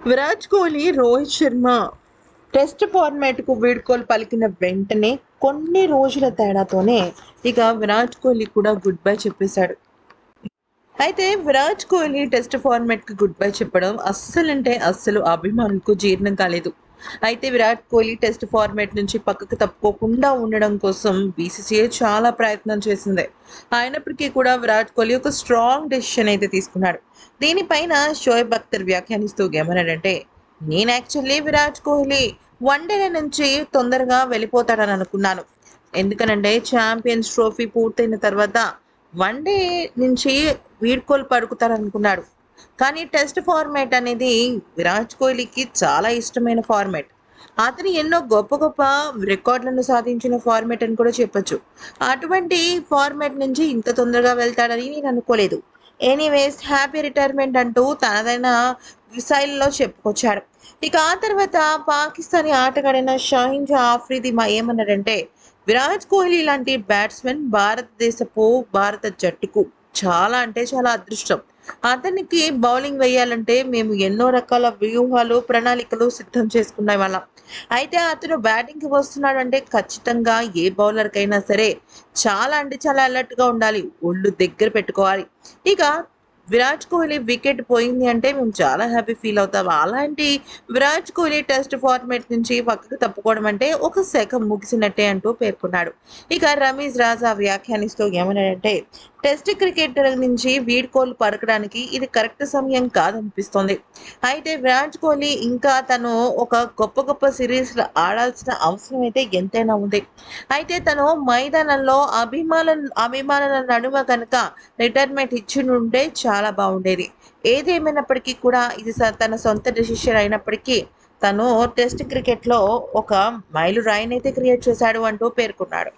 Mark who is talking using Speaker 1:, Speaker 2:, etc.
Speaker 1: Virat Kohli, Rohit Sharma test ఫార్మాట్కు వీడ్కోలు పలికిన వెంటనే కొన్ని రోజుల తేడాతోనే ఇక విరాట్ కోహ్లీ కూడా గుడ్ బై చెప్పేశాడు. అయితే విరాట్ కోహ్లీ టెస్ట్ ఫార్మాట్కి గుడ్ బై చెప్పడం అస్సలంటే అస్సలు అభిమానులకు జీర్ణం కాలేదు. అయితే విరాట్ కోహ్లీ టెస్ట్ ఫార్మాట్ నుంచి పక్కకు తప్పుకోకుండా ఉండడం కోసం బీసీసీఐ చాలా ప్రయత్నం చేసింది. అయినప్పటికీ కూడా విరాట్ కోహ్లీ ఒక స్ట్రాంగ్ డెసిషన్ అయితే తీసుకున్నాడు. దీనిపైన షోయబ్ అఖ్తర్ వ్యాఖ్యానిస్తూ ఏమన్నాడంటే, నేను యాక్చువల్లీ విరాట్ కోహ్లీ వన్డేల నుంచి తొందరగా వెళ్ళిపోతాడని అనుకున్నాను. ఎందుకనంటే ఛాంపియన్స్ ట్రోఫీ పూర్తయిన తర్వాత వన్డే నుంచి వీడ్కోలు పలుకుతారనుకున్నాడు. కానీ టెస్ట్ ఫార్మాట్ అనేది విరాట్ కోహ్లీకి చాలా ఇష్టమైన ఫార్మాట్. అతను ఎన్నో గొప్ప గొప్ప రికార్డులను సాధించిన ఫార్మాట్ అని కూడా చెప్పొచ్చు. అటువంటి ఫార్మాట్ నుంచి ఇంత తొందరగా వెళ్తాడని నేను అనుకోలేదు. ఎనీవేస్ హ్యాపీ రిటైర్మెంట్ అంటూ తనదైన శైలిలో చెప్పుకొచ్చాడు. ఇక ఆ తర్వాత పాకిస్తానీ ఆటగాడైన షాహీన్ షా ఆఫ్రిది ఏమన్నాడంటే, విరాట్ కోహ్లీ లాంటి బ్యాట్స్మెన్ భారత జట్టుకు చాలా అంటే చాలా అదృష్టం. అతనికి బౌలింగ్ వేయాలంటే మేము ఎన్నో రకాల వ్యూహాలు, ప్రణాళికలు సిద్ధం చేసుకునే వాళ్ళం. అయితే అతను బ్యాటింగ్‌కి వస్తున్నాడు అంటే ఖచ్చితంగా ఏ బౌలర్‌కైనా సరే చాలా అంటే చాలా అలర్ట్‌గా ఉండాలి. ఒళ్ళు దగ్గర పెట్టుకోవాలి. ఇక విరాట్ కోహ్లీ వికెట్ పోయింది అంటే మేము చాలా హ్యాపీ ఫీల్ అవుతాం. అలాంటి విరాట్ కోహ్లీ టెస్ట్ ఫార్మాట్ నుంచి పక్కకు తప్పుకోవడం అంటే ఒక శకం ముగిసినట్టే అంటూ పేర్కొన్నాడు. ఇక రమీజ్ రాజా వ్యాఖ్యానిస్తూ ఏమన్నాడంటే, టెస్ట్ క్రికెటర్ నుంచి వీడ్కోలు పలకడానికి ఇది కరెక్ట్ సమయం కాదనిపిస్తోంది. అయితే విరాట్ కోహ్లీ ఇంకా తను ఒక గొప్ప గొప్ప సిరీస్‌లు ఆడాల్సిన అవసరం అయితే ఎంతైనా ఉంది. అయితే తను మైదానంలో అభిమానుల నడుమ కనుక రిటైర్మెంట్ ఇచ్చుంటే చాలా బాగుండేది. ఏదేమైనప్పటికీ కూడా ఇది తన సొంత డెసిషన్ అయినప్పటికీ తను టెస్ట్ క్రికెట్‌లో ఒక మైలురాయినైతే క్రియేట్ చేశాడు అంటూ పేర్కొన్నాడు.